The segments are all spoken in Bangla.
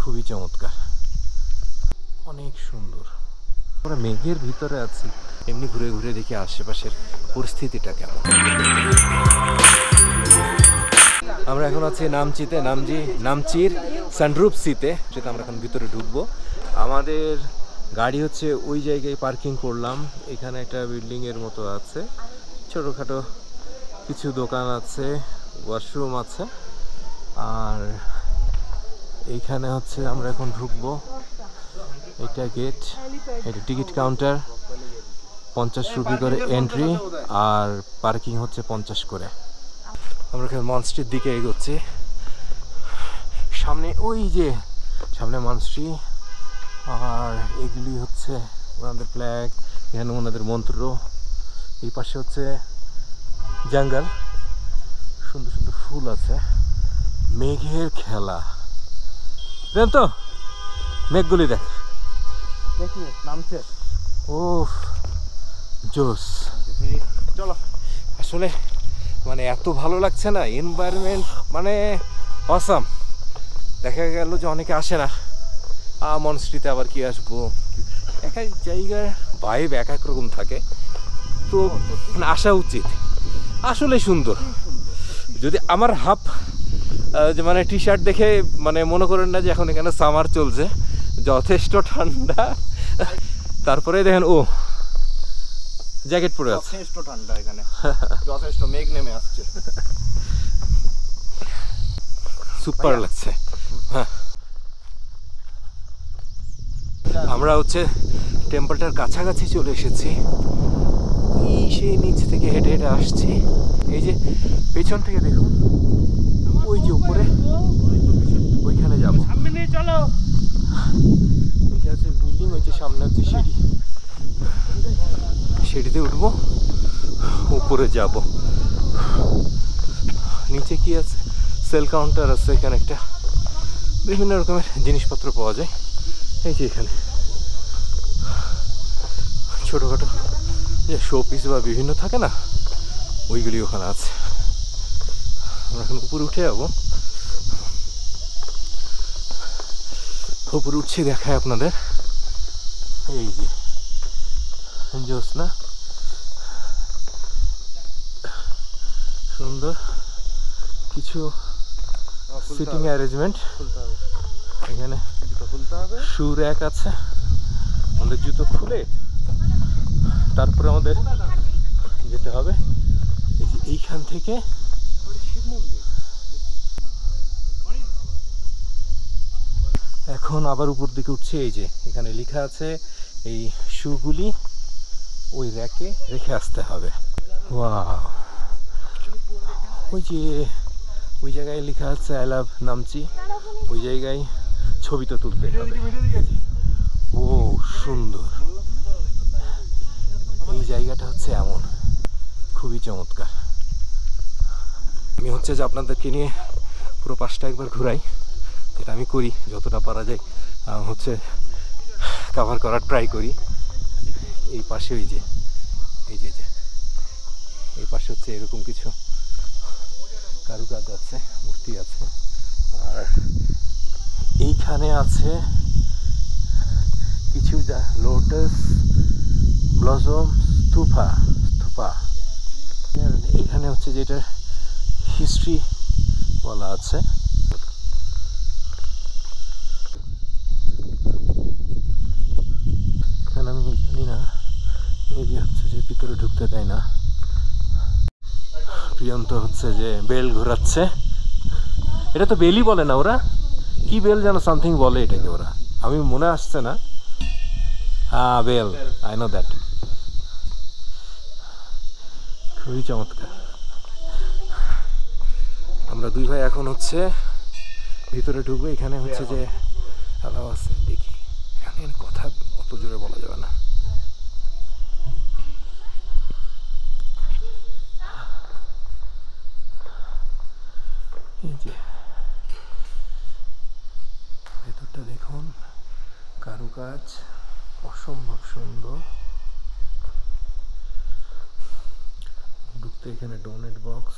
খুবই চমৎকার, অনেক সুন্দর। আমরা মেঘের ভিতরে আছি, এমনি ঘুরে ঘুরে দেখি আশেপাশের পরিস্থিতিটা কেমন। আমরা এখন আছি নামচিতে, নামচির সানরুফ সিতে, যেটা আমরা এখন ভিতরে ঢুকবো। আমাদের গাড়ি হচ্ছে ওই জায়গায় পার্কিং করলাম। এখানে একটা বিল্ডিং এর মতো আছে, ছোটোখাটো কিছু দোকান আছে, ওয়াশরুম আছে। আর এইখানে হচ্ছে আমরা এখন ঢুকবো। এটা গেট, এটা টিকিট কাউন্টার, 50 রুপি করে এন্ট্রি, আর পার্কিং হচ্ছে 50 করে। আমরা এখানে মনস্ট্রির দিকে এগোচ্ছি। সামনে ওই যে সামনে মনস্ট্রি, আর এগুলি হচ্ছে ওনাদের ফ্ল্যাগ, এখানে ওনাদের মন্ত্র। এই পাশে হচ্ছে জঙ্গল, সুন্দর সুন্দর ফুল আছে, মেঘের খেলা। দেন তো মেঘগুলি দেখ, দেখি নামছে। ও জোস, চলো। আসলে মানে এত ভালো লাগছে না, এনভায়রনমেন্ট মানে অসাম। দেখা গেল যে অনেকে আসে না, মনস্ট্রিতে আবার কি আসবো, এক এক জায়গার ভাইব এক এক রকম থাকে, তো মানে আসা উচিত। আসলে সুন্দর। যদি আমার হাফ যে মানে টি শার্ট দেখে মানে মনে করেন না যে এখন এখানে সামার চলছে, যথেষ্ট ঠান্ডা। তারপরে দেখেন ও জ্যাকেট পরে আছে, যথেষ্ট ঠান্ডা এখানে, যথেষ্ট মেঘ নেমে আসছে, সুপার লাগছে। হ্যাঁ, আমরা হচ্ছে টেম্পলটার কাছাকাছি চলে এসেছি। এই সেই নিচ থেকে হেঁটে হেঁটে আসছি। এই যে পেছন থেকে দেখুন, ওই যে উপরে ওইখানে যাবো। চলো, এটা হচ্ছে বিল্ডিং, ওই যে সামনে হচ্ছে সিঁড়ি, সিঁড়িতে উঠবো, উপরে যাব। নিচে কি আছে, সেল কাউন্টার আছে, এখানে একটা বিভিন্ন রকমের জিনিসপত্র পাওয়া যায়। এই যে এখানে ছোটোখাটো যে শো পিস বা বিভিন্ন থাকে না, ওইগুলি ওখানে আছে। আমরা এখন উপরে উঠে যাবো, উপরে উঠছি, দেখায় আপনাদের। এই যে জ্যোৎস্না, সুন্দর কিছু সিটিং অ্যারেঞ্জমেন্ট। এখানে শু র্যাক আছে, আমাদের জুতো খুলে তারপরে আমাদের যেতে হবে এইখান থেকে। এখন আবার উপর দিকে উঠছে। এই যে এখানে লেখা আছে এই শুগুলি ওই র্যাকে রেখে আসতে হবে। ওয়াও, ওই যে ওই জায়গায় লেখা আছে আই লাভ নামচি, ওই জায়গায় ছবি তো তুলতে হবে। ও সুন্দর, এই জায়গাটা হচ্ছে এমন, খুবই চমৎকার। আমি হচ্ছে যে আপনাদেরকে নিয়ে পুরো পাশটা একবার ঘুরাই, যেটা আমি করি, যতটা পারা যায় হচ্ছে কভার করার ট্রাই করি। এই পাশে ওই যে এই যে এই পাশে হচ্ছে এরকম কিছু কারুকাজ আছে, মূর্তি আছে, আর এইখানে আছে কিছু যা লোটাস ব্লসম স্তূপা। এখানে হচ্ছে যেটা হিস্ট্রি বলা আছে। এখানে আমি জানি না, মেবি হচ্ছে যে ভিতরে ঢুকতে দেয় না। প্রিয়ন্ত হচ্ছে যে বেল ঘোরাচ্ছে, এটা তো বেলই বলে না, ওরা কি বেল যেন সামথিং বলে এটাকে ওরা, আমি মনে আসছে না। হ্যাঁ বেল, আই নো দ্যাট। খুবই চমৎকার। আমরা দুই ভাই এখন হচ্ছে ভিতরে ঢুকবো। এখানে হচ্ছে যে অ্যালাউ আছে, দেখি এখানে কথা অত জোরে বলা যাবে না। এই যে ভেতরটা দেখুন, কারুকাজ অসম্ভব সুন্দর। ঢুকতে এখানে ডোনেট বক্স,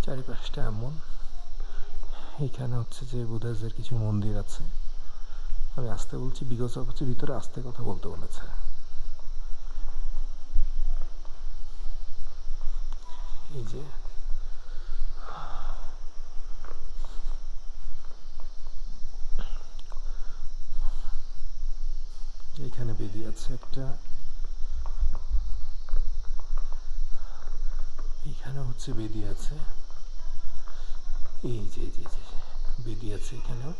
চারিপাশটা এমন। এইখানে হচ্ছে যে বুদ্ধাজের কিছু মন্দির আছে। আমি আসতে বলছি বিকজ অফ হচ্ছে ভিতরে আসতে কথা বলতে বলেছে। এই যে এইখানে বেদি আছে একটা, এইখানে হচ্ছে বেদি আছে, এই যে বেদি আছে এখানেও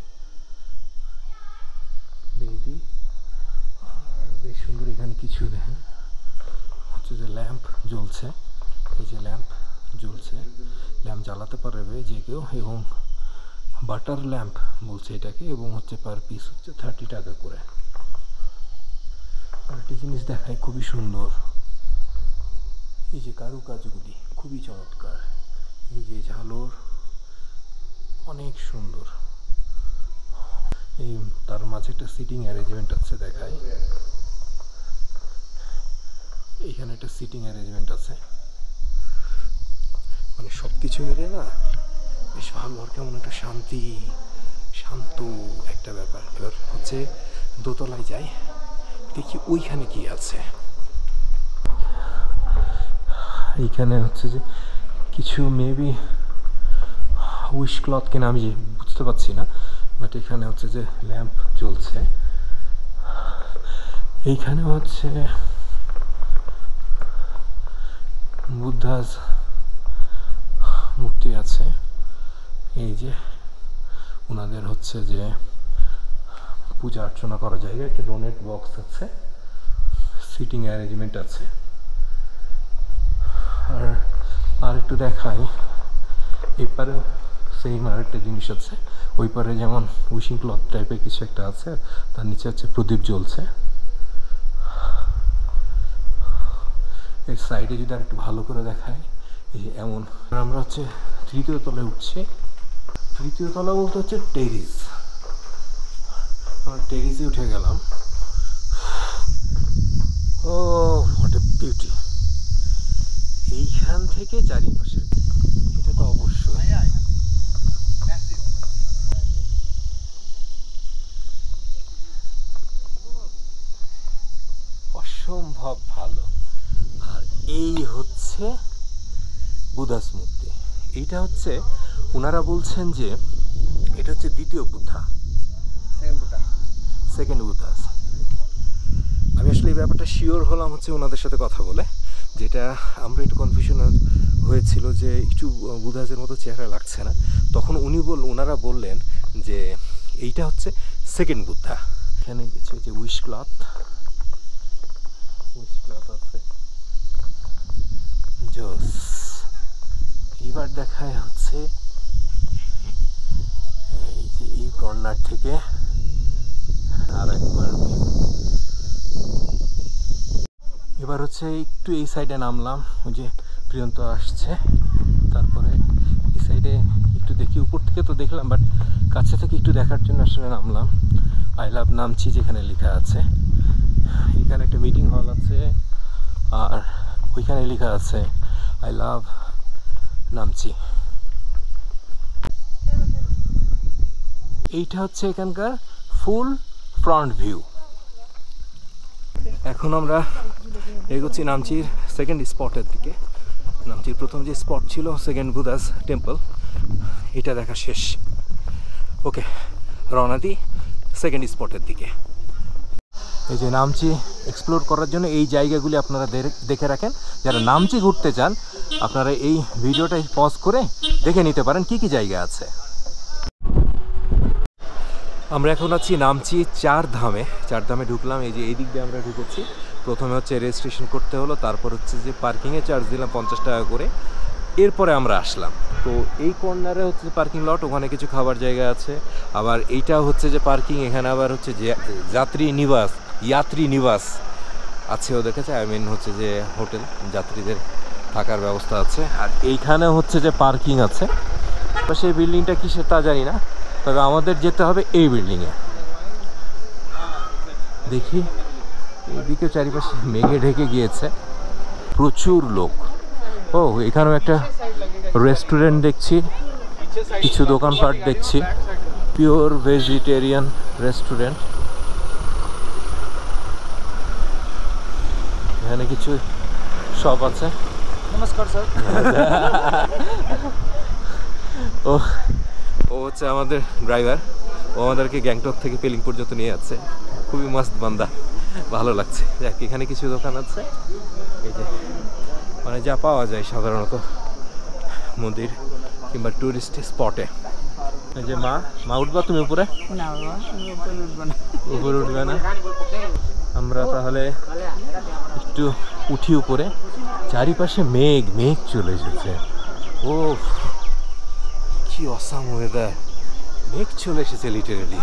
বেদি। আর বেশ সুন্দর এখানে কিছু দেখেন হচ্ছে যে ল্যাম্প জ্বলছে, এই যে ল্যাম্প জ্বলছে, ল্যাম্প জ্বালাতে পারবে যে কেউ, এবং বাটার ল্যাম্প বলছে এটাকে, এবং হচ্ছে পার পিস হচ্ছে 30 টাকা করে। আর একটা জিনিস দেখায় খুবই সুন্দর, এই যে কারুকাজগুলি খুবই চমৎকার, এই যে ঝালর অনেক সুন্দর। এই তার মাঝে একটা সিটিং অ্যারেঞ্জমেন্ট আছে দেখায়, এইখানে একটা সিটিং অ্যারেঞ্জমেন্ট আছে, মানে সব কিছু মিলে না বেশ ভালো, আর কেমন একটা শান্ত একটা ব্যাপার। এবার হচ্ছে দোতলায় যাই, দেখি ওইখানে কি আছে। এইখানে হচ্ছে যে কিছু মেবি উইশ ক্লথ কিনা আমি বুঝতে পারছি না, বাট এখানে হচ্ছে যে ল্যাম্প জ্বলছে। এইখানে হচ্ছে বুদ্ধাজ মূর্তি আছে, এই যে ওনাদের হচ্ছে যে পূজা অর্চনা করা জায়গা, একটা ডোনেট বক্স আছে, সিটিং অ্যারেঞ্জমেন্ট আছে। আর একটু দেখাই, এই পারে সেম আর একটা জিনিস আছে, ওই পারে যেমন উইশিং ক্লথ টাইপের কিছু একটা আছে, তার নিচে হচ্ছে প্রদীপ জ্বলছে। এর সাইডে যদি আর একটু ভালো করে দেখায়, এই যে এমন। আমরা হচ্ছে তৃতীয় তলায় উঠছি, তৃতীয় তলা বলতে হচ্ছে টেরিস। আমরা টেরিসে উঠে গেলাম। ও হোয়াট এ বিউটি! এইখান থেকে চারিপাশে, এটা তো অবশ্যই অসম্ভব ভালো। আর এই হচ্ছে বুদ্ধাস মূর্তি। এইটা হচ্ছে ওনারা বলছেন যে এটা হচ্ছে দ্বিতীয় বুদ্ধা, সেকেন্ড বুদ্ধাস। আমি আসলে এই ব্যাপারটা শিওর হলাম হচ্ছে ওনাদের সাথে কথা বলে, যেটা আমরা একটু কনফিউশন হয়েছিল যে একটু বুদ্ধাজের মতো চেহারা লাগছে না, তখন ওনারা বললেন যে এইটা হচ্ছে সেকেন্ড বুদ্ধা। এখানে কিছু যে উইশ ক্লথ আছে, জোস। এইবার দেখায় হচ্ছে এই যে এই কর্নার থেকে আর একবার। এবার হচ্ছে একটু এই সাইডে নামলাম, ওই যে প্রিয়ন্ত আসছে, তারপরে এই সাইডে একটু দেখি, উপর থেকে তো দেখলাম বাট কাছে থেকে একটু দেখার জন্য আসলে নামলাম। আই লাভ নামচি যেখানে লেখা আছে, এখানে একটা মিটিং হল আছে, আর ওইখানে লেখা আছে আই লাভ নামচি। এইটা হচ্ছে এখানকার ফুল ফ্রন্ট ভিউ। এখন আমরা এগোচ্ছি নামচির সেকেন্ড স্পটের দিকে। নামচির প্রথম যে স্পট ছিল সেকেন্ড বুদ্ধাস টেম্পল, এটা দেখা শেষ। ওকে, রওনা দিই সেকেন্ড স্পটের দিকে। এই যে নামচি এক্সপ্লোর করার জন্য এই জায়গাগুলি আপনারা দেখে রাখেন। যারা নামচি ঘুরতে চান আপনারা এই ভিডিওটা পজ করে দেখে নিতে পারেন কি কি জায়গা আছে। আমরা এখন আছি নামচি চার ধামে ঢুকলাম। এই যে এই দিক দিয়ে আমরা ঢুকেছি। প্রথমে হচ্ছে রেজিস্ট্রেশন করতে হলো, তারপর হচ্ছে যে পার্কিংয়ে চার্জ দিলাম 50 টাকা করে, এরপরে আমরা আসলাম। তো এই কর্নারে হচ্ছে পার্কিং লট, ওখানে কিছু খাবার জায়গা আছে। আবার এইটা হচ্ছে যে পার্কিং, এখানে আবার হচ্ছে যে যাত্রী নিবাস আছে ওদের কাছে, আই মিন হচ্ছে যে হোটেল, যাত্রীদের থাকার ব্যবস্থা আছে। আর এইখানে হচ্ছে যে পার্কিং আছে। সেই বিল্ডিংটা কিসের তা জানি না, তবে আমাদের যেতে হবে এই বিল্ডিংয়ে। দেখি এদিকে চারিপাশে মেঘে ঢেকে গিয়েছে, প্রচুর লোক। ও এখানেও একটা রেস্টুরেন্ট দেখছি, কিছু দোকানপাট দেখছি। Pure vegetarian restaurant. এখানে কিছু শপ আছে। নমস্কার স্যার। ও ও হচ্ছে আমাদের ড্রাইভার। ও আমাদেরকে গ্যাংটক থেকে পেলিং পর্যন্ত নিয়ে যাচ্ছে। খুবই মস্ত বান্দা, ভালো লাগছে। যাক, এখানে কিছু দোকান আছে, এই যে মানে যা পাওয়া যায় সাধারণত মন্দির কিংবা টুরিস্ট স্পটে। এই যে মা উঠবা তুমি উপরে? না বাবা, উপরে উঠবো না। উপরে উঠবে না? আমরা তাহলে একটু উঠি উপরে। চারিপাশে মেঘ মেঘ চলে এসেছে। ও কি অসাম ওয়েদার! মেঘ চলে এসেছে লিটারেলি,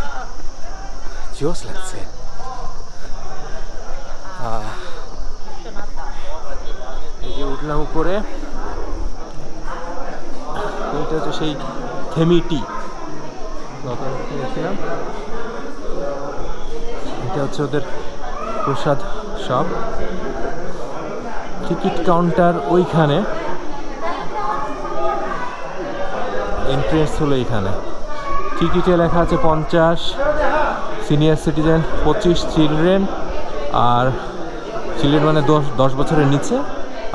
জোস লাগছে। এই যে উঠলাম উপরে, এটা হচ্ছে সেই থেমিটি গিয়েছিলাম। এটা হচ্ছে ওদের প্রসাদ শপ। টিকিট কাউন্টার ওইখানে, এন্ট্রেন্স হলো এইখানে। টিকিটে লেখা আছে 50, senior citizen 25, children our children মানে 10 বছরের নিচে,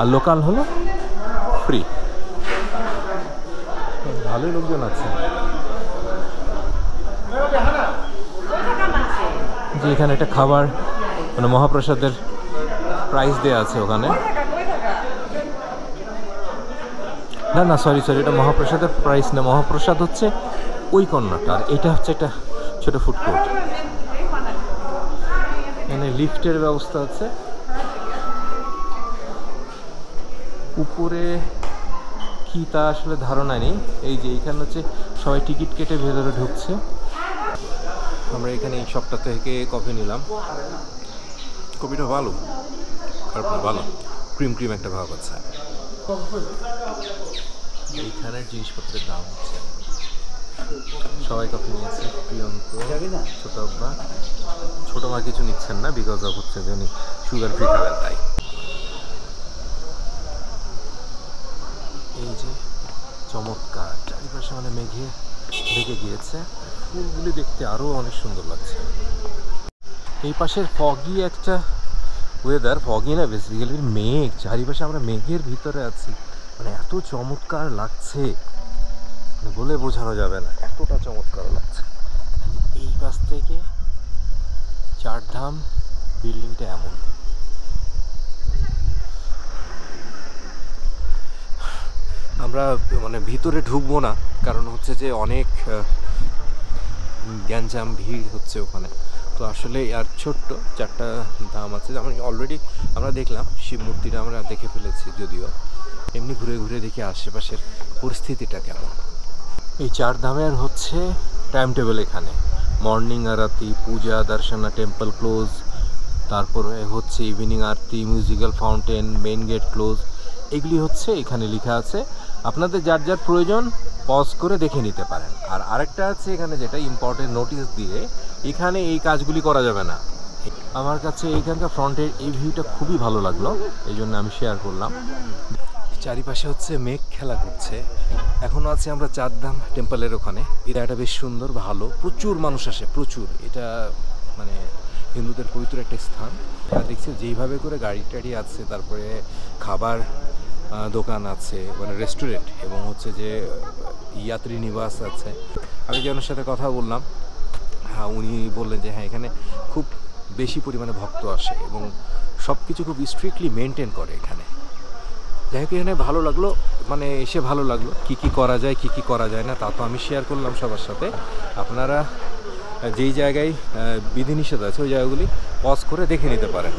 আর লোকাল হলো ফ্রি। ভালোই লোকজন আছে। যে এখানে একটা খাবার মানে মহাপ্রসাদের প্রাইস দেওয়া আছে ওখানে। না সরি, এটা মহাপ্রসাদের প্রাইস না, মহাপ্রসাদ হচ্ছে ওই কর্নারটা, আর এটা হচ্ছে একটা ছোট ফুড কোর্ট। এখানে লিফটের ব্যবস্থা আছে। উপরে কি তা আসলে ধারণা নেই। এই যে এইখানে হচ্ছে সবাই টিকিট কেটে ভেতরে ঢুকছে। আমরা এখানে এই শপটা থেকে কফি নিলাম। কফিটা ভালো, খারাপ না, ভালো, ক্রিম একটা ভাব আছে। এইখানের জিনিসপত্রের দাম হচ্ছে, সবাই কফি নিয়েছে। প্রিয়ঙ্ক, ছোট মা কিছু নিচ্ছেন না, বিকজ অফ হচ্ছে যে উনি সুগার ফ্রি খাবেন তাই। এই যে চমৎকার, চারিপাশে মানে মেঘে ঢেকে গিয়েছে। ফুলগুলি দেখতে আরও অনেক সুন্দর লাগছে। এই পাশের ফগি একটা ওয়েদার, ফগি না বেসিক্যালি মেঘ, চারিপাশে আমরা মেঘের ভিতরে আছি। মানে এত চমৎকার লাগছে, মানে বলে বোঝানো যাবে না, এতটা চমৎকার লাগছে। এই পাশ থেকে চারধাম বিল্ডিংটা এমন। আমরা মানে ভিতরে ঢুকবো না, কারণ হচ্ছে যে অনেক গ্যাঞ্জাম ভিড় হচ্ছে ওখানে। তো আসলে আর ছোট্ট 4টা ধাম আছে। যেমন অলরেডি আমরা দেখলাম শিব মূর্তিটা আমরা দেখে ফেলেছি, যদিও এমনি ঘুরে ঘুরে দেখি আশেপাশের পরিস্থিতিটা কেমন। এই 4 ধামের হচ্ছে টাইম টেবিল এখানে। মর্নিং আরতি, পূজা, দর্শনা, টেম্পল ক্লোজ, তারপরে হচ্ছে evening aarti, musical fountain, main gate close. এগুলি হচ্ছে এখানে লেখা আছে। আপনাদের যার যার প্রয়োজন পজ করে দেখে নিতে পারেন। আর আরেকটা আছে এখানে যেটা ইম্পর্টেন্ট নোটিশ দিয়ে, এখানে এই কাজগুলি করা যাবে না। আমার কাছে এইখানকার ফ্রন্টের এই ভিউটা খুবই ভালো লাগলো, এই জন্য আমি শেয়ার করলাম। চারিপাশে হচ্ছে মেঘ খেলা করছে। এখনও আছে আমরা 4 ধাম টেম্পলের ওখানে। এটা একটা বেশ সুন্দর, ভালো, প্রচুর মানুষ আসে, প্রচুর। এটা মানে হিন্দুদের পবিত্র একটা স্থান। দেখছি যেইভাবে করে গাড়ি টাড়ি আছে, তারপরে খাবার দোকান আছে, মানে রেস্টুরেন্ট, এবং হচ্ছে যে যাত্রী নিবাস আছে। আমি জনের সাথে কথা বললাম, হ্যাঁ উনি বললেন যে হ্যাঁ এখানে খুব বেশি পরিমাণে ভক্ত আসে এবং সব কিছু খুব স্ট্রিক্টলি মেনটেন করে এখানে। যাই হোক, এখানে ভালো লাগলো, মানে এসে ভালো লাগলো। কী করা যায়, কী করা যায় না, তা তো আমি শেয়ার করলাম সবার সাথে। আপনারা যেই জায়গায় বিধিনিষেধ আছে ওই জায়গাগুলি পজ করে দেখে নিতে পারেন।